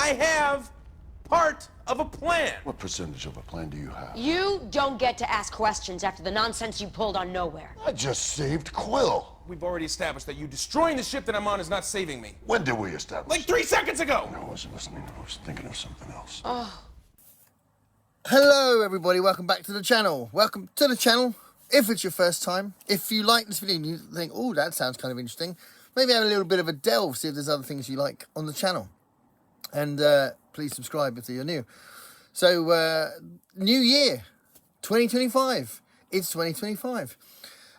I have part of a plan. What percentage of a plan do you have? You don't get to ask questions after the nonsense you pulled on Nowhere. I just saved Quill. We've already established that you destroying the ship that I'm on is not saving me. When did we establish? Like 3 seconds ago! I wasn't listening. I was thinking of something else. Hello everybody, welcome back to the channel. Welcome to the channel. If it's your first time, if you like this video and you think, oh, that sounds kind of interesting, maybe have a little bit of a delve, see if there's other things you like on the channel. And please subscribe if you're new. So, new year, 2025. It's 2025.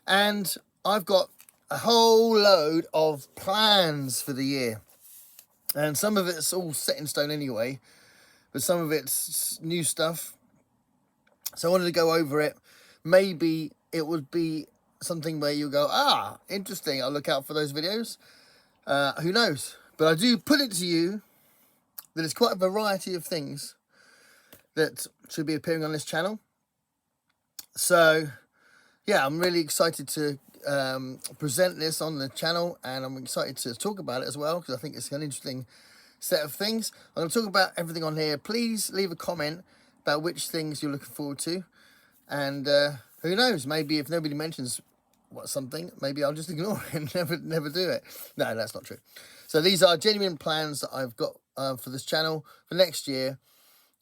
And I've got a whole load of plans for the year. And some of it's all set in stone anyway, but some of it's new stuff. So I wanted to go over it. Maybe it would be something where you go, ah, interesting, I'll look out for those videos. Who knows? But I do put it to you that it's quite a variety of things that should be appearing on this channel. So, yeah, I'm really excited to present this on the channel, and I'm excited to talk about it as well, because I think it's an interesting set of things. I'm going to talk about everything on here. Please leave a comment about which things you're looking forward to, and who knows, maybe if nobody mentions something, maybe I'll just ignore it and never do it. No, that's not true. So these are genuine plans that I've got for this channel for next year,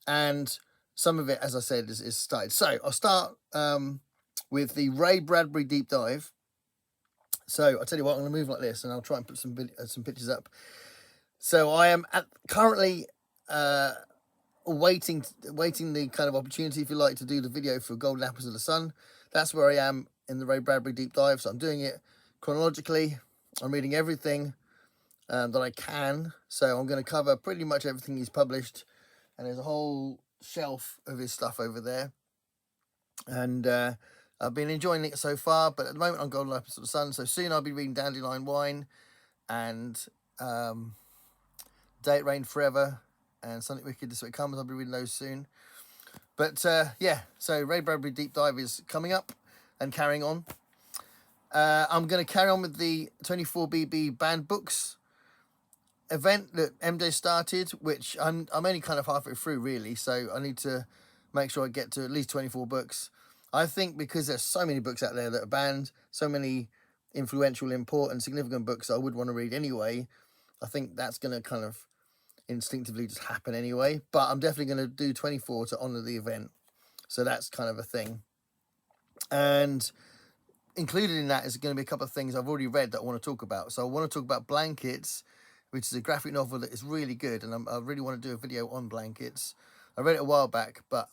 and some of it, as I said, is started. So I'll start with the Ray Bradbury deep dive. So I'll tell you what, I'm going to move like this, and I'll try and put some pictures up. So I am currently waiting the kind of opportunity, if you like, to do the video for Golden Apples of the Sun. That's where I am in the Ray Bradbury deep dive. So I'm doing it chronologically. I'm reading everything that I can. So I'm going to cover pretty much everything he's published, and there's a whole shelf of his stuff over there. And I've been enjoying it so far, but at the moment I'm Golden Apples of the Sun. So soon I'll be reading Dandelion Wine and Day It Rained Forever and Something Wicked This Way Comes. I'll be reading those soon. But yeah, so Ray Bradbury deep dive is coming up and carrying on. I'm going to carry on with the 24BB banned books event that MJ started, which I'm only kind of halfway through really, so I need to make sure I get to at least 24 books. I think because there's so many books out there that are banned, so many influential, important, significant books I would want to read anyway, I think that's going to kind of instinctively just happen anyway. But I'm definitely going to do 24 to honour the event. So that's kind of a thing. And included in that is going to be a couple of things I've already read that I want to talk about. So I want to talk about Blankets, which is a graphic novel that is really good, and I really want to do a video on Blankets. I read it a while back, but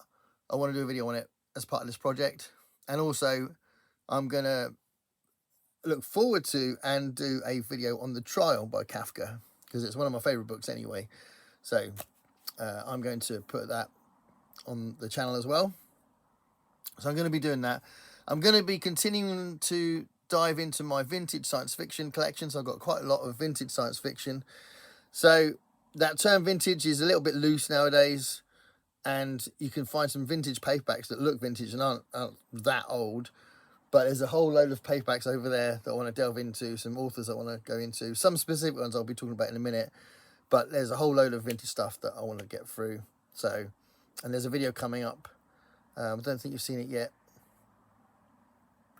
I want to do a video on it as part of this project. And also, I'm going to look forward to and do a video on The Trial by Kafka, because it's one of my favourite books anyway. So I'm going to put that on the channel as well. So I'm going to be doing that. I'm going to be continuing to dive into my vintage science fiction collection. So I've got quite a lot of vintage science fiction. So that term vintage is a little bit loose nowadays, and you can find some vintage paperbacks that look vintage and aren't that old. But there's a whole load of paperbacks over there that I want to delve into, some authors I want to go into, some specific ones I'll be talking about in a minute. But there's a whole load of vintage stuff that I want to get through. So, and there's a video coming up, I don't think you've seen it yet,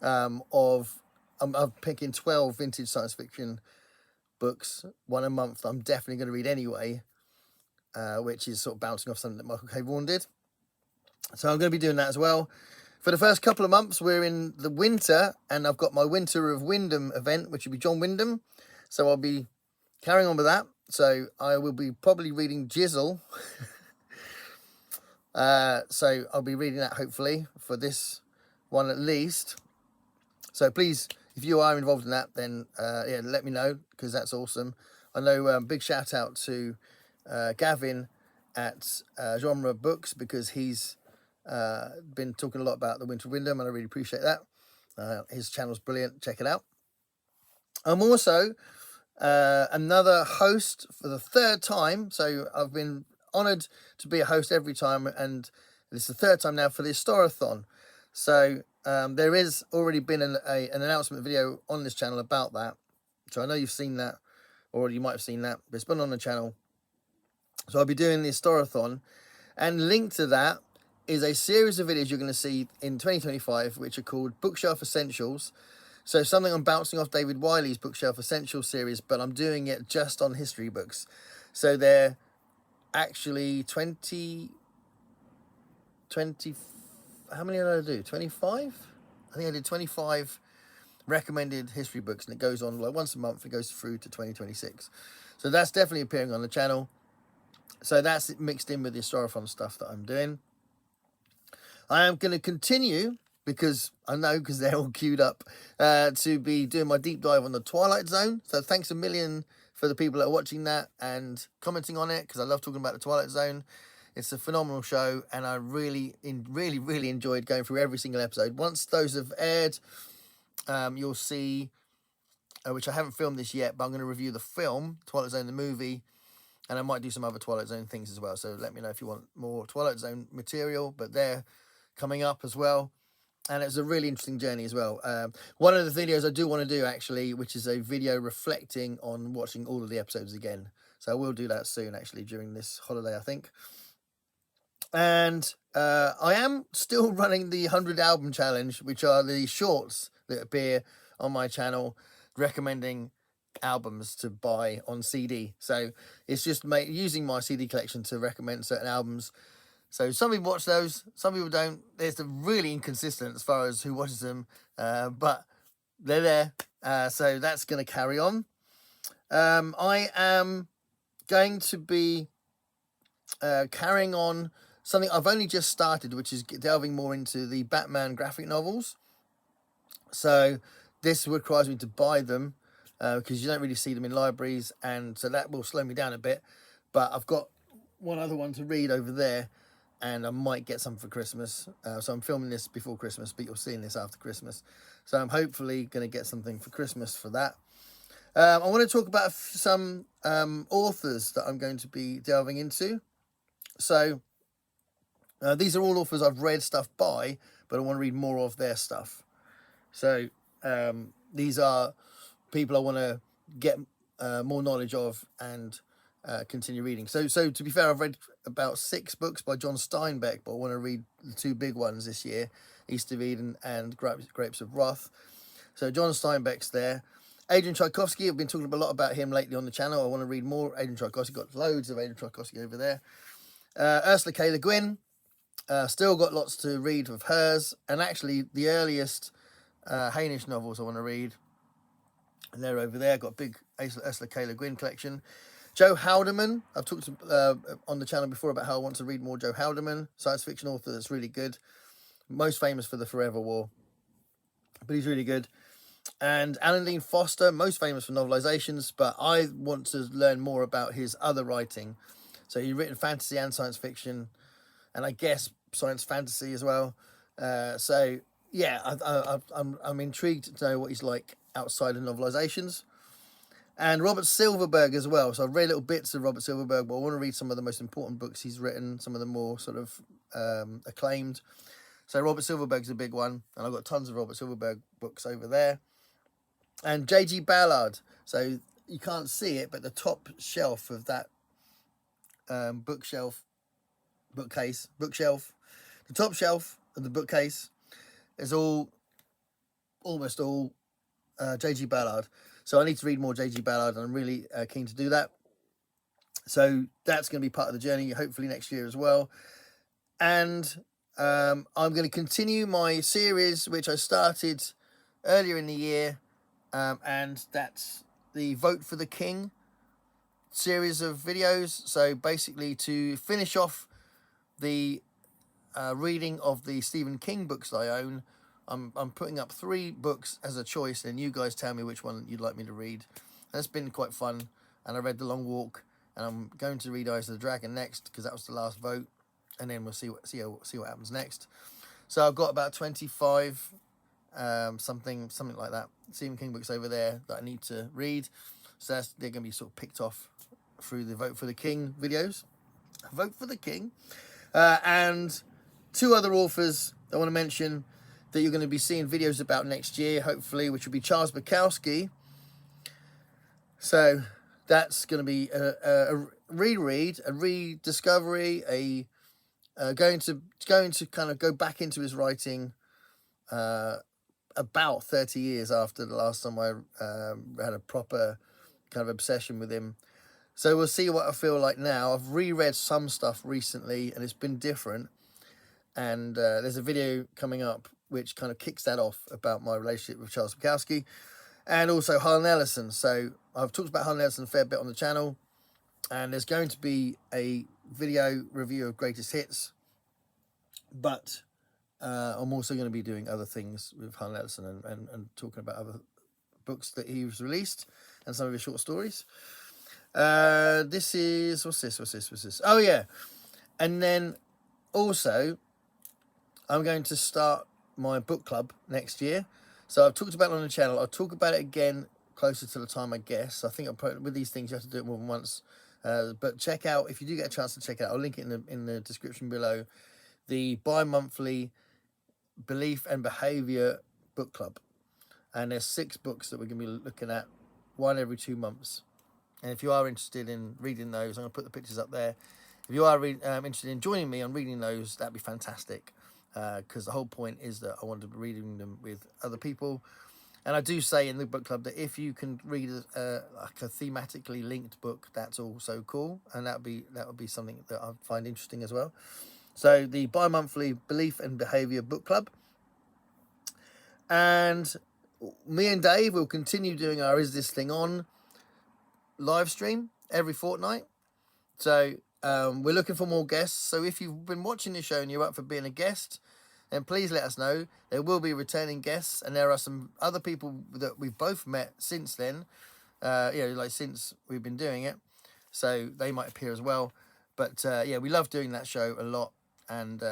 I'm picking 12 vintage science fiction books, one a month, I'm definitely going to read anyway, which is sort of bouncing off something that Michael K. Vaughan did. So I'm going to be doing that as well. For the first couple of months, we're in the winter, and I've got my Winter of Wyndham event, which will be John Wyndham. So I'll be carrying on with that. So I will be probably reading Jizzle. So I'll be reading that hopefully for this one at least. So please, if you are involved in that, then yeah, let me know, because that's awesome. I know big shout out to Gavin at Genre Books, because he's been talking a lot about the Winter of Wyndham, and I really appreciate that. His channel's brilliant, check it out. I'm also another host for the third time, so I've been honoured to be a host every time, and it's the third time now for the Historathon. So there is already been an announcement video on this channel about that, so I know you've seen that, or you might have seen that, but it's been on the channel. So So I'll be doing the Historathon, and linked to that is a series of videos you're going to see in 2025, which are called Bookshelf Essentials. So something I'm bouncing off David Wiley's Bookshelf Essentials series, but I'm doing it just on history books. So they're actually 20, how many did I do? 25? I think I did 25 recommended history books, and it goes on like once a month. It goes through to 2026. So that's definitely appearing on the channel. So that's mixed in with the Historathon stuff that I'm doing. I am going to continue, because I know, because they're all queued up, to be doing my deep dive on the Twilight Zone. So thanks a million for the people that are watching that and commenting on it, because I love talking about the Twilight Zone. It's a phenomenal show, and I really enjoyed going through every single episode. Once those have aired, you'll see, which I haven't filmed this yet, but I'm going to review the film, Twilight Zone, the movie, and I might do some other Twilight Zone things as well. So let me know if you want more Twilight Zone material, but they're coming up as well. And it's a really interesting journey as well. One of the videos I do want to do, actually, which is a video reflecting on watching all of the episodes again. So I will do that soon, actually, during this holiday, I think. And I am still running the 100 album challenge, which are the shorts that appear on my channel recommending albums to buy on CD. So it's just using my CD collection to recommend certain albums. So some people watch those, some people don't. It's really inconsistent as far as who watches them, but they're there. So that's going to carry on. I am going to be carrying on something I've only just started, which is delving more into the Batman graphic novels. So this requires me to buy them, because you don't really see them in libraries, and so that will slow me down a bit. But I've got one other one to read over there, and I might get some for Christmas. So I'm filming this before Christmas, but you're seeing this after Christmas. So I'm hopefully going to get something for Christmas for that. I want to talk about some authors that I'm going to be delving into. So these are all authors I've read stuff by, but I want to read more of their stuff. So these are people I want to get more knowledge of and continue reading. So to be fair, I've read about 6 books by John Steinbeck, but I want to read the 2 big ones this year, East of Eden and Grapes of Wrath. So John Steinbeck's there. Adrian Tchaikovsky, I've been talking a lot about him lately on the channel. I want to read more Adrian Tchaikovsky. Got loads of Adrian Tchaikovsky over there. Ursula K. Le Guin, still got lots to read of hers, and actually the earliest Hainish novels I want to read, and they're over there. Got a big Ursula K. Le Guin collection. Joe Haldeman, I've talked on the channel before about how I want to read more Joe Haldeman, science fiction author that's really good. Most famous for the Forever War, but he's really good. And Alan Dean Foster, most famous for novelizations, but I want to learn more about his other writing. So he's written fantasy and science fiction, and I guess science fantasy as well. So yeah, I'm intrigued to know what he's like outside of novelizations. And Robert Silverberg as well. So I've read little bits of Robert Silverberg, but I want to read some of the most important books he's written, some of the more sort of acclaimed. So Robert Silverberg's a big one, and I've got tons of Robert Silverberg books over there. And J.G. Ballard. So you can't see it, but the top shelf of that bookshelf, the top shelf of the bookcase is almost all J.G. Ballard. So I need to read more J.G. Ballard, and I'm really keen to do that. So that's going to be part of the journey, hopefully next year as well. And I'm going to continue my series, which I started earlier in the year, and that's the Vote for the King series of videos. So basically, to finish off the reading of the Stephen King books that I own, I'm putting up 3 books as a choice, and you guys tell me which one you'd like me to read. And it's been quite fun, and I read The Long Walk, and I'm going to read Eyes of the Dragon next, because that was the last vote, and then we'll see what happens next. So I've got about 25 something like that Stephen King books over there that I need to read. So they're going to be sort of picked off through the Vote for the King videos. Vote for the King. And 2 other authors I want to mention that you're going to be seeing videos about next year, hopefully, which will be Charles Bukowski. So that's going to be reread, a rediscovery, going to kind of go back into his writing about 30 years after the last time I had a proper kind of obsession with him. So we'll see what I feel like now. I've reread some stuff recently and it's been different. And there's a video coming up which kind of kicks that off about my relationship with Charles Bukowski and also Harlan Ellison. So I've talked about Harlan Ellison a fair bit on the channel, and there's going to be a video review of Greatest Hits, but I'm also going to be doing other things with Harlan Ellison and talking about other books that he's released and some of his short stories. This is, what's this? Oh yeah. And then also I'm going to start my book club next year. So I've talked about it on the channel. I'll talk about it again closer to the time, I guess. I think with these things you have to do it more than once. But check out, if you do get a chance to check it out, I'll link it in the description below, the bi-monthly Belief and Behaviour book club. And there's 6 books that we're going to be looking at, one every 2 months. And if you are interested in reading those, I'm going to put the pictures up there. If you are interested in joining me on reading those, that'd be fantastic. Because the whole point is that I want to be reading them with other people. And I do say in the book club that if you can read like a thematically linked book, that's also cool. And that would be something that I find interesting as well. So the bi-monthly Belief and Behaviour book club. And me and Dave will continue doing our Is This Thing On live stream every fortnight. So we're looking for more guests. So if you've been watching the show and you're up for being a guest, then please let us know. There will be returning guests, and there are some other people that we've both met since then, like since we've been doing it. So they might appear as well. But yeah, we love doing that show a lot, and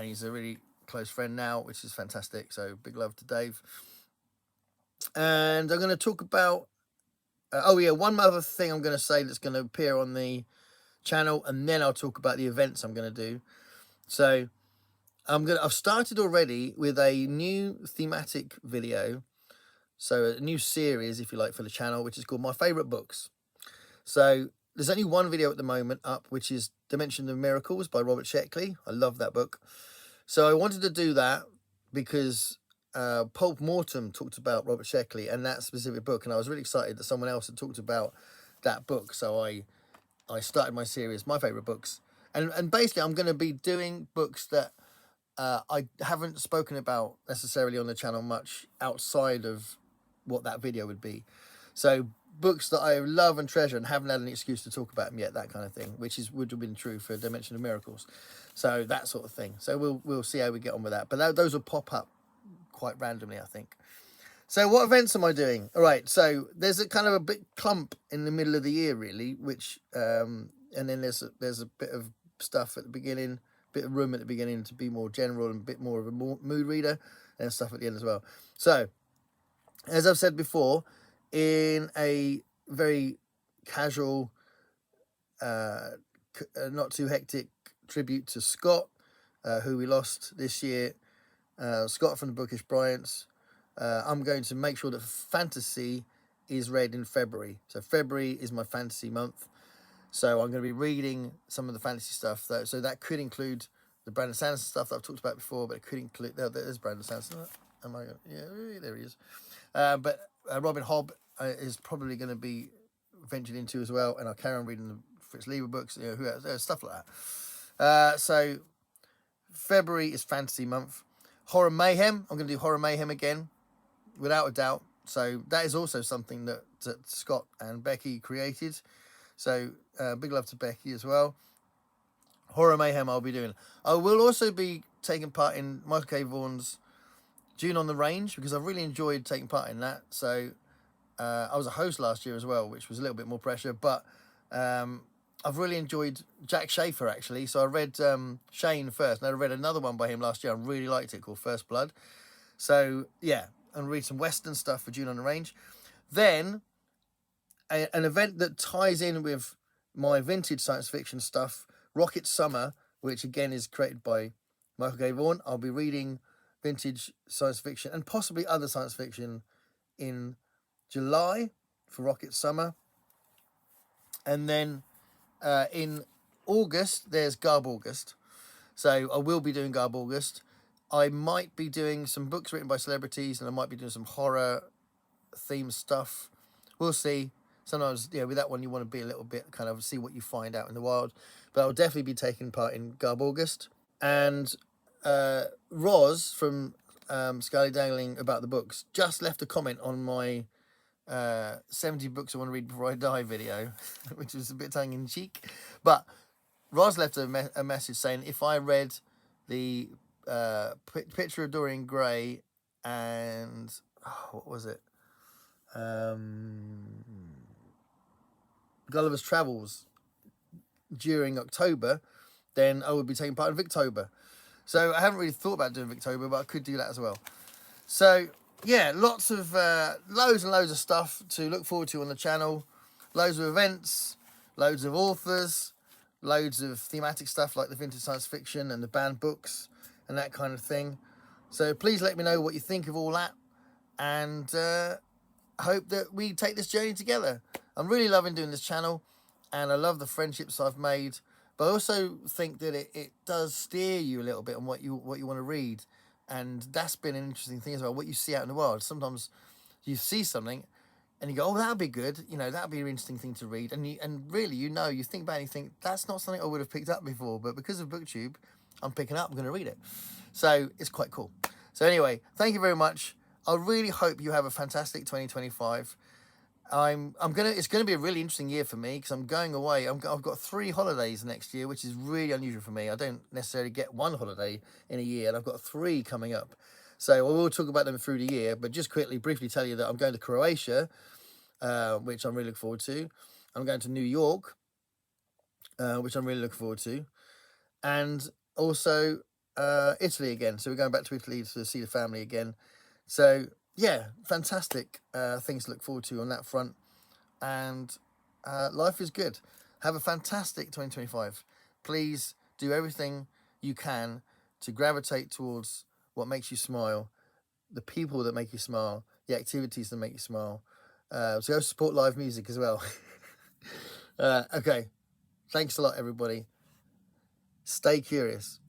he's a really close friend now, which is fantastic. So big love to Dave. And I'm going to talk about one other thing I'm going to say that's going to appear on the channel, and then I'll talk about the events I'm going to do. So I've started already with a new thematic video, so a new series, if you like, for the channel, which is called My Favourite Books. So there's only one video at the moment up, which is Dimension of Miracles by Robert Sheckley. I love that book. So I wanted to do that because Pulp Mortem talked about Robert Sheckley and that specific book, and I was really excited that someone else had talked about that book. So I started my series, My Favourite Books. And basically I'm going to be doing books that I haven't spoken about necessarily on the channel much outside of what that video would be. So books that I love and treasure and haven't had an excuse to talk about them yet, that kind of thing, which would have been true for Dimension of Miracles. So that sort of thing. So we'll see how we get on with that. But those will pop up quite randomly, I think. So what events am I doing? All right, so there's a kind of a big clump in the middle of the year, really, which and then there's a bit of stuff at the beginning, bit of room at the beginning to be more general and a bit more of a mood reader, and stuff at the end as well. So, as I've said before, in a very casual, not too hectic tribute to Scott, who we lost this year, Scott from the Bookish Bryants, I'm going to make sure that fantasy is read in February. So February is my fantasy month. So I'm going to be reading some of the fantasy stuff. So that could include the Brandon Sanderson stuff that I've talked about before, but it could include... There's Brandon Sanderson. Yeah, there he is. But Robin Hobb is probably going to be ventured into as well, and I'll carry on reading the Fritz Leiber books, stuff like that. So February is fantasy month. Horror Mayhem. I'm going to do Horror Mayhem again, without a doubt. So that is also something that Scott and Becky created. So big love to Becky as well. Horror Mayhem I'll be doing. I will also be taking part in Michael K. Vaughan's June on the Range, because I've really enjoyed taking part in that. So I was a host last year as well, which was a little bit more pressure. But I've really enjoyed Jack Schaefer, actually. So I read Shane first, and I read another one by him last year. I really liked it, called First Blood. So, yeah, and read some Western stuff for June on the Range. Then, an event that ties in with my vintage science fiction stuff, Rocket Summer, which again is created by Michael K. Vaughan. I'll be reading vintage science fiction and possibly other science fiction in July for Rocket Summer. And then in August, there's Garb August. So I will be doing Garb August. I might be doing some books written by celebrities, and I might be doing some horror theme stuff. We'll see. Sometimes, with that one, you want to be a little bit kind of see what you find out in the wild. But I'll definitely be taking part in Garb August. And Roz from Scully Dangling About the Books just left a comment on my 70 books I want to read before I die video, which was a bit tongue-in-cheek. But Roz left a message saying if I read the Picture of Dorian Gray and... what was it? Gulliver's Travels during October, then I would be taking part in Victober. So I haven't really thought about doing Victober, but I could do that as well. So yeah, lots of loads and loads of stuff to look forward to on the channel. Loads of events, loads of authors, loads of thematic stuff like the vintage science fiction and the banned books and that kind of thing. So please let me know what you think of all that, and I hope that we take this journey together. I'm really loving doing this channel, and I love the friendships I've made, but I also think that it does steer you a little bit on what you want to read, and that's been an interesting thing as well, what you see out in the world. Sometimes you see something and you go, oh, that'll be good, that'll be an interesting thing to read, and really, you think about it and you think, that's not something I would have picked up before, but because of Booktube, I'm picking up, I'm going to read it. So it's quite cool. So anyway, thank you very much. I really hope you have a fantastic 2025. It's gonna be a really interesting year for me because I'm going away. I've got 3 holidays next year, which is really unusual for me. I don't necessarily get 1 holiday in a year, and I've got 3 coming up. So I will talk about them through the year, but just briefly tell you that I'm going to Croatia, which I'm really looking forward to. I'm going to New York, which I'm really looking forward to, and also Italy again. So we're going back to Italy to see the family again. So yeah, fantastic things to look forward to on that front, and life is good. Have a fantastic 2025. Please do everything you can to gravitate towards what makes you smile, the people that make you smile, the activities that make you smile. So go support live music as well. Okay, thanks a lot, everybody. Stay curious.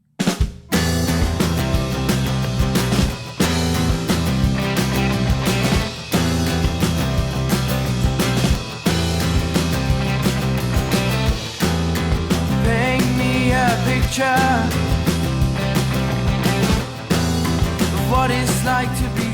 Picture of what it's like to be